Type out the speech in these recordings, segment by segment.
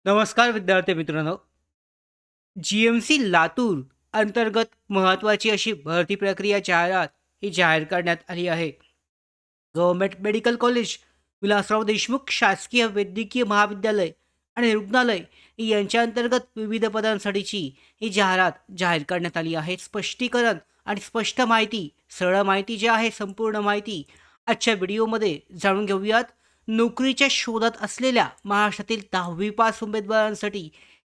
नमस्कार विद्यार्थी मित्रांनो. जी-एम-सी लातूर अंतर्गत महत्त्वाची अशी भरती प्रक्रिया जाहिरात ही जाहीर करण्यात आली आहे. Government medical college, Vilasrao Deshmukh शासकीय वैद्यकीय महाविद्यालय आणि रुग्णालय यांच्या अंतर्गत विविध पदांसाठीची ही जाहिरात जाहीर करण्यात आली आहे. स्पष्टीकरण आणि स्पष्ट माहिती, सरळ माहिती जी आहे, संपूर्ण माहिती आजच्या व्हिडिओमध्ये जाणून घेऊयात. नोकरीच्या शोधात असलेल्या महाराष्ट्रातील 10वी पास उमेदवारांसाठी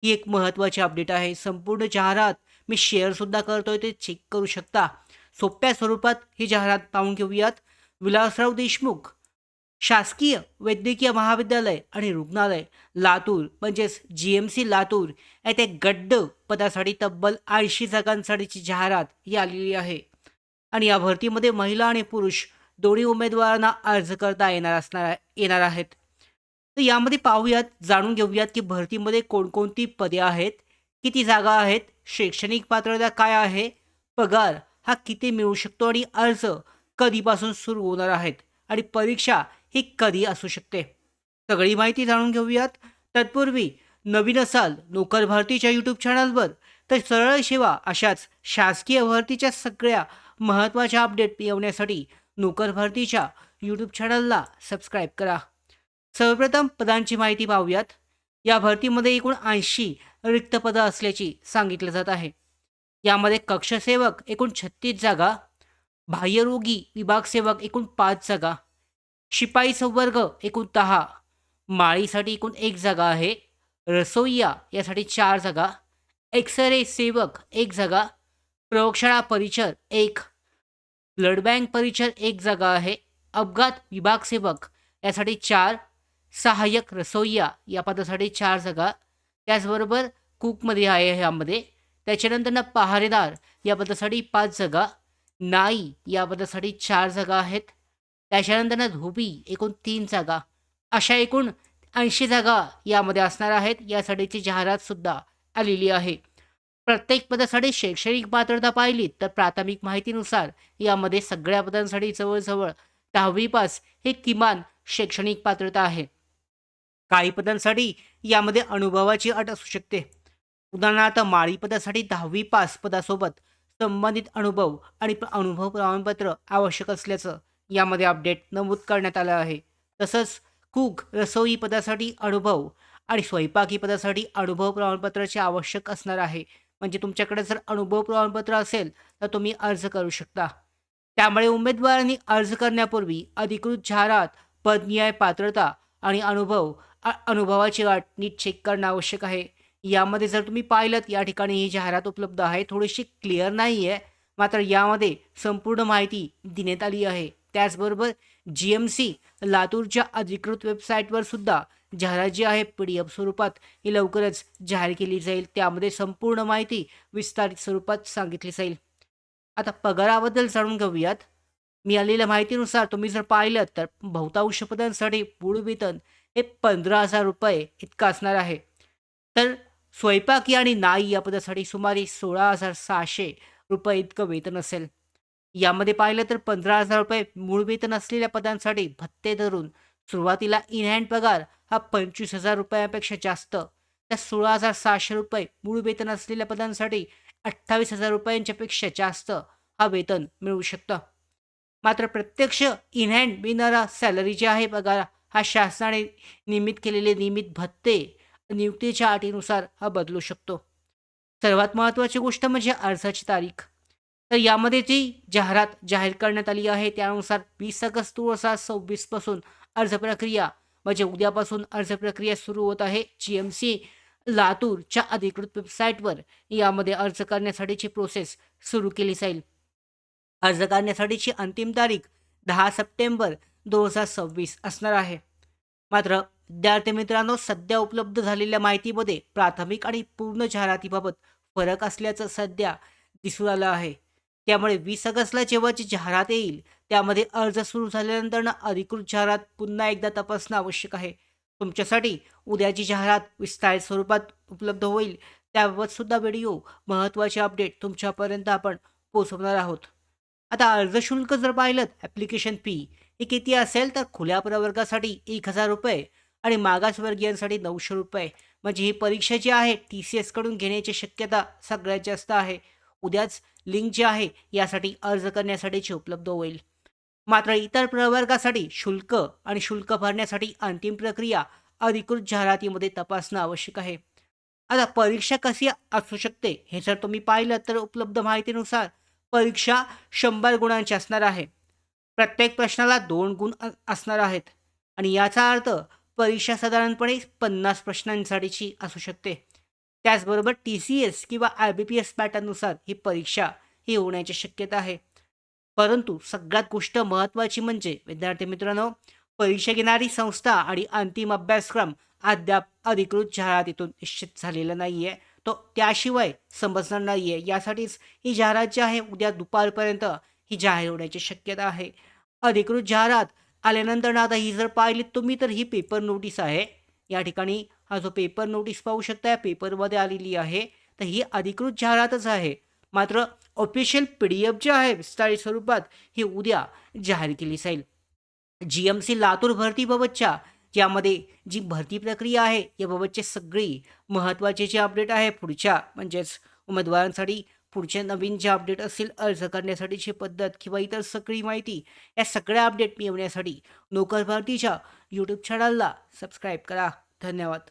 ही एक महत्त्वाची अपडेट आहे. संपूर्ण जाहिरात मी शेअरसुद्धा करतोय, ते चेक करू शकता. सोप्या स्वरूपात ही जाहिरात पाहून घेऊयात. विलासराव देशमुख शासकीय वैद्यकीय महाविद्यालय आणि रुग्णालय लातूर म्हणजेच जी-एम-सी लातूर येथे गड्ड पदासाठी तब्बल 80 जागांसाठीची जाहिरात ही आलेली आहे. आणि या भरतीमध्ये महिला आणि पुरुष दोन्ही उमेदवारांना अर्ज करता येणार आहेत. तर यामध्ये पाहूयात, जाणून घेऊयात की भरतीमध्ये कोणकोणती पदे आहेत, किती जागा आहेत, शैक्षणिक पात्रता काय आहे, पगार हा किती मिळू शकतो आणि अर्ज कधीपासून सुरू होणार आहेत आणि परीक्षा ही कधी असू शकते. सगळी माहिती जाणून घेऊयात. तत्पूर्वी नवीन असाल नोकर भरतीच्या यूट्यूब चॅनलवर तर सरळ सेवा अशाच शासकीय भरतीच्या सगळ्या महत्त्वाच्या अपडेट मिळवण्यासाठी नोकर भरतीच्या यूट्यूब चॅनलला सबस्क्राईब करा. सर्वप्रथम पदांची माहिती पाहूयात. या भरतीमध्ये एकूण 80 रिक्त पदं असल्याची सांगितलं जात आहे. यामध्ये कक्षसेवक एकूण 36 जागा, बाह्यरोगी विभाग सेवक एकूण 5 जागा, शिपाई संवर्ग एकूण 10, माळीसाठी एकूण 1 जागा आहे, रसोईया यासाठी 4 जागा, एक्स-रे सेवक 1 जागा, प्रयोगशाळा परिचर 1, ब्लड बँक परिचर 1 जागा आहे, अपघात विभाग सेवक यासाठी 4, सहाय्यक रसोईया या पदासाठी 4 जागा, त्याचबरोबर कुकमध्ये आहे ह्यामध्ये. त्याच्यानंतर पहारेदार या पदासाठी 5 जागा, नाई या पदासाठी 4 जागा आहेत. त्याच्यानंतर धोबी एकूण 3 जागा, अशा एकूण 80 जागा यामध्ये असणार आहेत. यासाठीची जाहिरातसुद्धा आलेली आहे. प्रत्येक पदासाठी शैक्षणिक पात्रता पाहिली तर प्राथमिक माहितीनुसार यामध्ये सगळ्या पदांसाठी जवळजवळ 10वी पास हे किमान शैक्षणिक पात्रता आहे. काही पदांसाठी यामध्ये अनुभवाची अट असू शकते. उदाहरणार्थ माळी पदासाठी 10वी पास पदासोबत संबंधित अनुभव आणि अनुभव प्रमाणपत्र आवश्यक असल्याचं यामध्ये अपडेट नमूद करण्यात आलं आहे. तसंच कूक रसोई पदासाठी अनुभव आणि स्वयंपाकी पदासाठी अनुभव प्रमाणपत्राचे आवश्यक असणार आहे. म्हणजे तुमच्याकडे जर अनुभव प्रमाणपत्र असेल तर तुम्ही अर्ज करू शकता. त्यामुळे उमेदवारांनी अर्ज करण्यापूर्वी अधिकृत जाहिरात, पदनिहाय पात्रता आणि अनुभवाची अट नीट चेक करणं आवश्यक आहे. यामध्ये जर तुम्ही पाहिलंत या ठिकाणी ही जाहिरात उपलब्ध आहे. थोडीशी क्लिअर नाही आहे, मात्र यामध्ये संपूर्ण माहिती देण्यात आली आहे. त्याचबरोबर जी-एम-सी लातूरच्या अधिकृत वेबसाईटवर सुद्धा जाहिरात जी आहे PDF स्वरूपात ही लवकरच जाहीर केली जाईल. त्यामध्ये संपूर्ण माहिती विस्तारित स्वरूपात सांगितली जाईल. आता पगाराबद्दल जाणून घेऊयात. मिळालेल्या माहितीनुसार तुम्ही जर पाहिलं तर बहुतांश पदांसाठी मूळ वेतन हे ₹15,000 इतकं असणार आहे. तर स्वयंपाकी आणि नाई या पदासाठी सुमारे ₹16,600 इतकं वेतन असेल. यामध्ये पाहिलं तर ₹15,000 मूळ वेतन असलेल्या पदांसाठी भत्ते धरून सुरुवातीला इन हँड पगार हा ₹25,000 जास्त, त्या ₹16,600 मूळ वेतन असलेल्या पदांसाठी ₹28,000 पेक्षा जास्त हा वेतन मिळू शकतं. मात्र प्रत्यक्ष इन हँड मिळणारा सॅलरी जी आहे पगार हा शासनाने नियमित केलेले नियमित भत्ते नियुक्तीच्या अटीनुसार हा बदलू शकतो. सर्वात महत्त्वाची गोष्ट म्हणजे अर्जाची तारीख. तर यामध्ये जी जाहिरात जाहीर करण्यात आली आहे त्यानुसार 20 ऑगस्ट 2026 पासून अर्ज प्रक्रिया म्हणजे उद्यापासून अर्ज प्रक्रिया सुरू होत आहे. जी-एम-सी लातूरच्या अधिकृत वेबसाईटवर यामध्ये अर्ज करण्यासाठीची प्रोसेस सुरू केली जाईल. अर्ज करण्यासाठीची अंतिम तारीख 10 सप्टेंबर 2026 असणार आहे. मात्र विद्यार्थी मित्रांनो, सध्या उपलब्ध झालेल्या माहितीमध्ये प्राथमिक आणि पूर्ण जाहिरातीबाबत फरक असल्याचं सध्या दिसून आलं आहे. त्यामुळे 20 ऑगस्टला जेव्हाची जाहिरात येईल त्यामध्ये अर्ज सुरू झाल्यानंतर अधिकृत जाहिरात पुन्हा एकदा तपासणं आवश्यक आहे. तुमच्यासाठी उद्याची जाहिरात विस्तारित स्वरूपात उपलब्ध होईल. त्याबाबत सुद्धा व्हिडिओ महत्त्वाचे अपडेट तुमच्यापर्यंत आपण पोहोचवणार आहोत. आता अर्ज शुल्क जर पाहिलं ॲप्लिकेशन फी ही किती असेल तर खुल्या प्रवर्गासाठी ₹1,000, आणि मागासवर्गीयांसाठी 900 रुपये. म्हणजे ही परीक्षा जी आहे TCS कडून घेण्याची शक्यता सगळ्यात जास्त आहे. उद्याच लिंक जी आहे यासाठी अर्ज करण्यासाठीची उपलब्ध होईल. मात्र इतर प्रवर्गासाठी शुल्क आणि शुल्क भरण्यासाठी अंतिम प्रक्रिया अधिकृत जाहिरातीमध्ये तपासणं आवश्यक आहे. आता परीक्षा कशी असू शकते हे जर तुम्ही पाहिलं तर उपलब्ध माहितीनुसार परीक्षा 100 गुणांची असणार आहे. प्रत्येक प्रश्नाला 2 गुण असणार आहेत आणि याचा अर्थ परीक्षा साधारणपणे 50 प्रश्नांसाठीची असू शकते. त्याचबरोबर TCS किंवा IBPS पॅटर्ननुसार ही परीक्षा ही होण्याची शक्यता आहे. परंतु सगळ्यात गोष्ट महत्त्वाची म्हणजे विद्यार्थी मित्रांनो, परीक्षा घेणारी संस्था आणि अंतिम अभ्यासक्रम अद्याप अधिकृत जाहिरातीतून निश्चित झालेला नाहीये. तो त्याशिवाय समजणार नाहीये. यासाठीच ही जाहिरात जी आहे उद्या दुपारपर्यंत ही जाहीर होण्याची शक्यता आहे. अधिकृत जाहिरात आल्यानंतर ना आता ही जर पाहिलीत तुम्ही तर ही पेपर नोटीस आहे. या ठिकाणी हा जो पेपर नोटीस पाहू शकता पेपरमध्ये आलेली आहे. तर ही अधिकृत जाहिरातच आहे. मात्र ऑफिशियल PDF जी आहे विस्तारित स्वरूपात ही उद्या जाहीर केली जाईल. GMC लातूर भरतीबाबतच्या ज्यामध्ये जी भरती प्रक्रिया आहे याबाबतची सगळी महत्त्वाचे जे अपडेट आहे पुढच्या म्हणजेच उमेदवारांसाठी पुढचे नवीन जे अपडेट असतील अर्ज करण्यासाठीची पद्धत किंवा इतर सगळी माहिती या सगळ्या अपडेट मिळवण्यासाठी नोकर भारतीच्या यूट्यूब चॅनलला सबस्क्राईब करा. धन्यवाद.